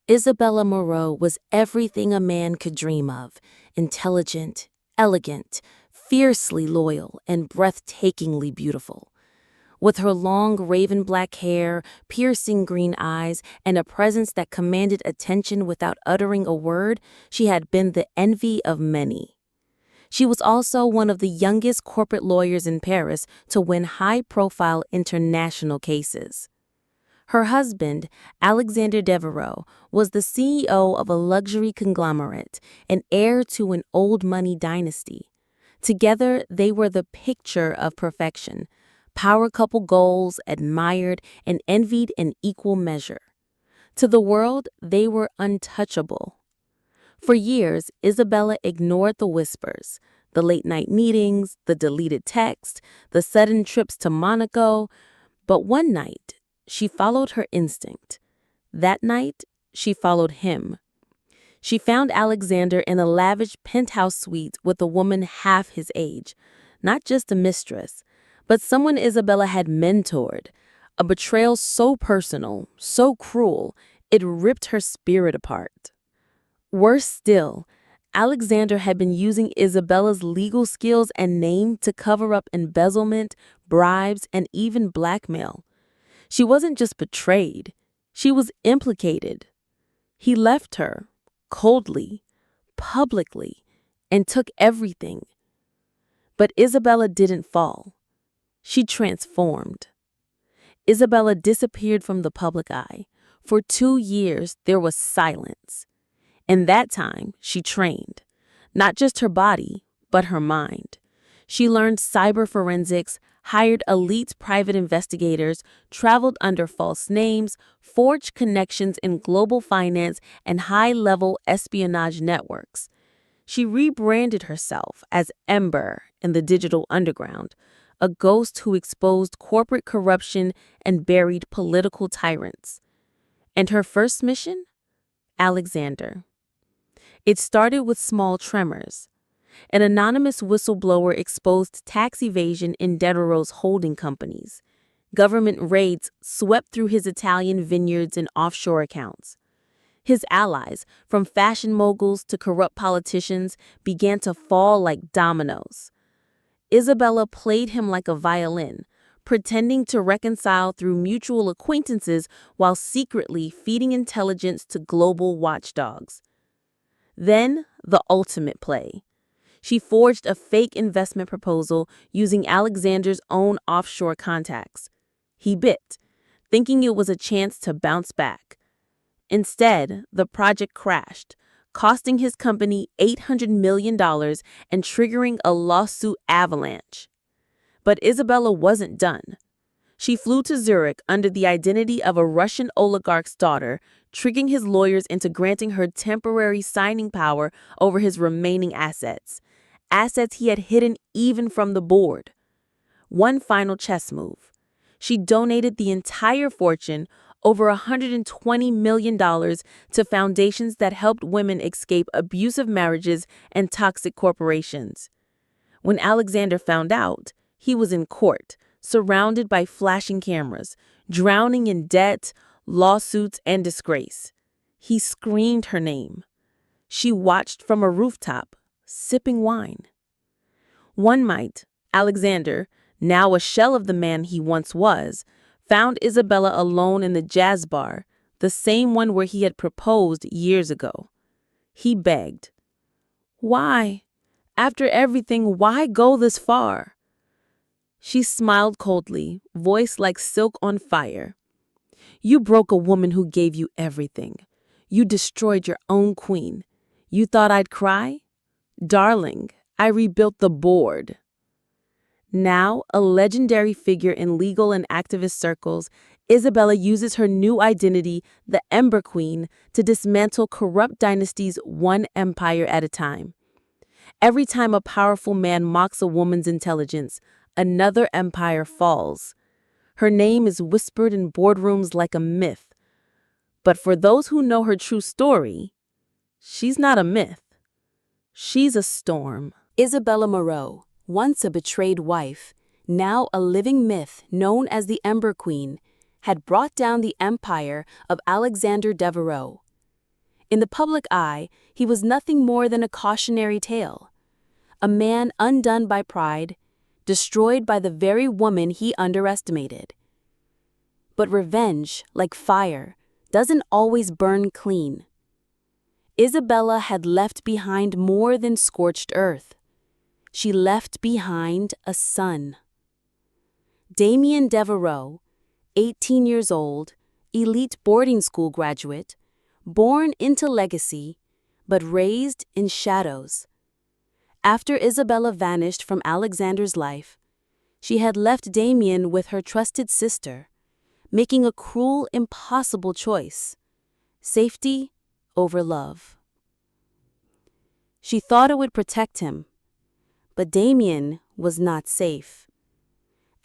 Isabella Moreau was everything a man could dream of: intelligent, elegant, fiercely loyal, and breathtakingly beautiful. With her long raven black hair, piercing green eyes, and a presence that commanded attention without uttering a word, she had been the envy of many. She was also one of the youngest corporate lawyers in Paris to win high-profile international cases. Her husband, Alexander Devereux, was the CEO of a luxury conglomerate and heir to an old money dynasty. Together, they were the picture of perfection, power couple goals admired and envied in equal measure. To the world, they were untouchable. For years, Isabella ignored the whispers, the late-night meetings, the deleted text, the sudden trips to Monaco. But one night, she followed her instinct. That night, she followed him. She found Alexander in a lavish penthouse suite with a woman half his age, not just a mistress, but someone Isabella had mentored. A betrayal so personal, so cruel, it ripped her spirit apart. Worse still, Alexander had been using Isabella's legal skills and name to cover up embezzlement, bribes, and even blackmail. She wasn't just betrayed, she was implicated. He left her, coldly, publicly, and took everything. But Isabella didn't fall. She transformed. Isabella disappeared from the public eye. For 2 years, there was silence. In that time, she trained, not just her body, but her mind. She learned cyber forensics, hired elite private investigators, traveled under false names, forged connections in global finance and high-level espionage networks. She rebranded herself as Ember in the digital underground, a ghost who exposed corporate corruption and buried political tyrants. And her first mission? Alexander. It started with small tremors. An anonymous whistleblower exposed tax evasion in Devereux's holding companies. Government raids swept through his Italian vineyards and offshore accounts. His allies, from fashion moguls to corrupt politicians, began to fall like dominoes. Isabella played him like a violin, pretending to reconcile through mutual acquaintances while secretly feeding intelligence to global watchdogs. Then, the ultimate play. She forged a fake investment proposal using Alexander's own offshore contacts. He bit, thinking it was a chance to bounce back. Instead, the project crashed, costing his company $800 million and triggering a lawsuit avalanche. But Isabella wasn't done. She flew to Zurich under the identity of a Russian oligarch's daughter, tricking his lawyers into granting her temporary signing power over his remaining assets he had hidden even from the board. One final chess move. She donated the entire fortune, over $120 million, to foundations that helped women escape abusive marriages and toxic corporations. When Alexander found out, he was in court, surrounded by flashing cameras, drowning in debt, lawsuits, and disgrace. He screamed her name. She watched from a rooftop, sipping wine. One night, Alexander, now a shell of the man he once was, found Isabella alone in the jazz bar, the same one where he had proposed years ago. He begged, "Why? After everything, why go this far?" She smiled coldly, voice like silk on fire. "You broke a woman who gave you everything. You destroyed your own queen. You thought I'd cry? Darling, I rebuilt the board." Now, a legendary figure in legal and activist circles, Isabella uses her new identity, the Ember Queen, to dismantle corrupt dynasties one empire at a time. Every time a powerful man mocks a woman's intelligence, another empire falls. Her name is whispered in boardrooms like a myth. But for those who know her true story, she's not a myth. She's a storm. Isabella Moreau, once a betrayed wife, now a living myth known as the Ember Queen, had brought down the empire of Alexander Devereux. In the public eye, he was nothing more than a cautionary tale. A man undone by pride, destroyed by the very woman he underestimated. But revenge, like fire, doesn't always burn clean. Isabella had left behind more than scorched earth. She left behind a son. Damien Devereaux, 18 years old, elite boarding school graduate, born into legacy, but raised in shadows. After Isabella vanished from Alexander's life, she had left Damien with her trusted sister, making a cruel, impossible choice: safety over love. She thought it would protect him, but Damien was not safe.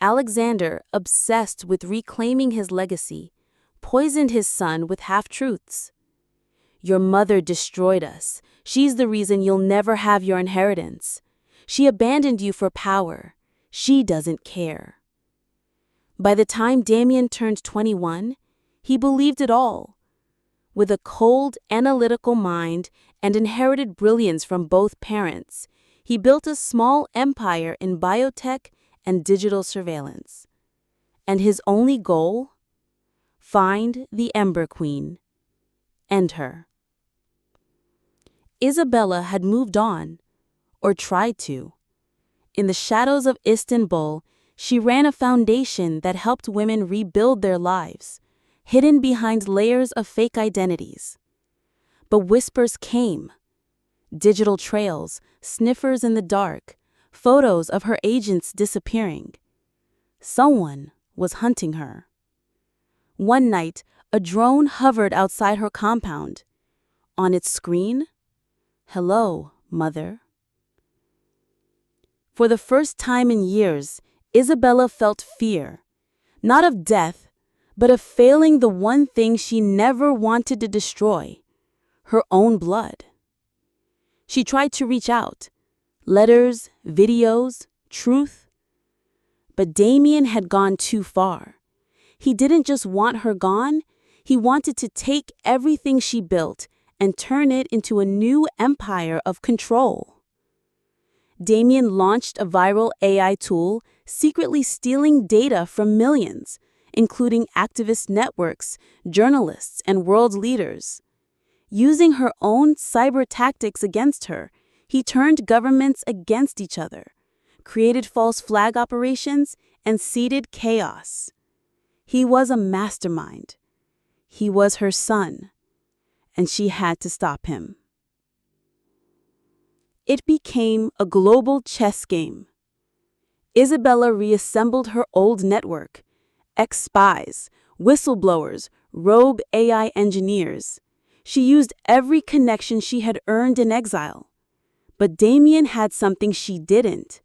Alexander, obsessed with reclaiming his legacy, poisoned his son with half-truths. "Your mother destroyed us. She's the reason you'll never have your inheritance. She abandoned you for power. She doesn't care." By the time Damien turned 21, he believed it all. With a cold, analytical mind and inherited brilliance from both parents, he built a small empire in biotech and digital surveillance. And his only goal? Find the Ember Queen. End her. Isabella had moved on, or tried to. In the shadows of Istanbul, she ran a foundation that helped women rebuild their lives, hidden behind layers of fake identities. But whispers came. Digital trails, sniffers in the dark, photos of her agents disappearing. Someone was hunting her. One night, a drone hovered outside her compound. On its screen, "Hello, Mother." For the first time in years, Isabella felt fear, not of death, but of failing the one thing she never wanted to destroy: her own blood. She tried to reach out, letters, videos, truth. But Damien had gone too far. He didn't just want her gone, he wanted to take everything she built and turn it into a new empire of control. Damien launched a viral AI tool, secretly stealing data from millions, including activist networks, journalists, and world leaders. Using her own cyber tactics against her, he turned governments against each other, created false flag operations, and seeded chaos. He was a mastermind. He was her son, and she had to stop him. It became a global chess game. Isabella reassembled her old network: ex-spies, whistleblowers, rogue AI engineers. She used every connection she had earned in exile. But Damien had something she didn't: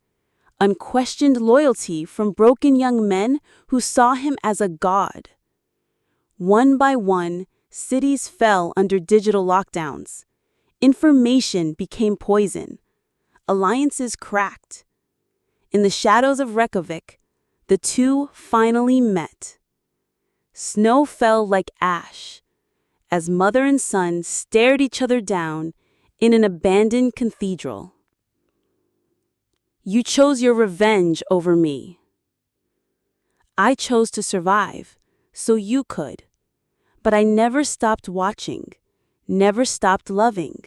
unquestioned loyalty from broken young men who saw him as a god. One by one, cities fell under digital lockdowns. Information became poison. Alliances cracked. In the shadows of Reykjavik, the two finally met. Snow fell like ash as mother and son stared each other down in an abandoned cathedral. "You chose your revenge over me. I chose to survive, so you could. But I never stopped watching, never stopped loving."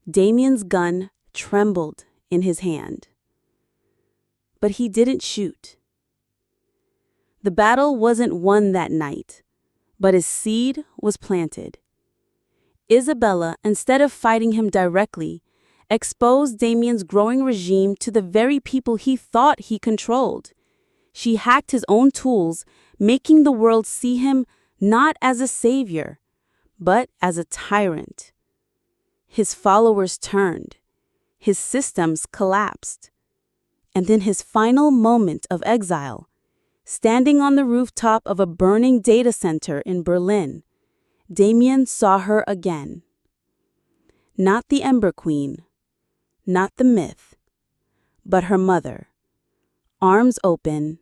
Damien's gun trembled in his hand. But he didn't shoot. The battle wasn't won that night, but his seed was planted. Isabella, instead of fighting him directly, exposed Damien's growing regime to the very people he thought he controlled. She hacked his own tools, making the world see him not as a savior, but as a tyrant. His followers turned. His systems collapsed. And in his final moment of exile, standing on the rooftop of a burning data center in Berlin, Damien saw her again. Not the Ember Queen, not the myth, but her mother, arms open,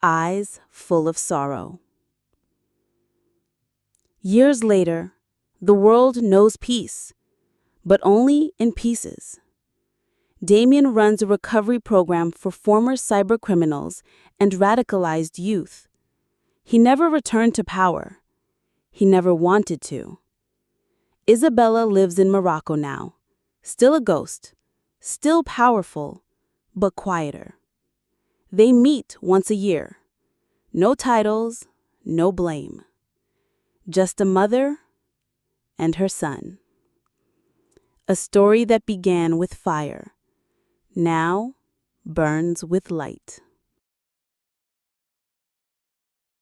eyes full of sorrow. Years later, The world knows peace, but only in pieces. Damien runs a recovery program for former cybercriminals and radicalized youth. He never returned to power. He never wanted to. Isabella lives in Morocco now, still a ghost, still powerful, but quieter. They meet once a year. No titles, no blame. Just a mother and her son. A story that began with fire, now burns with light.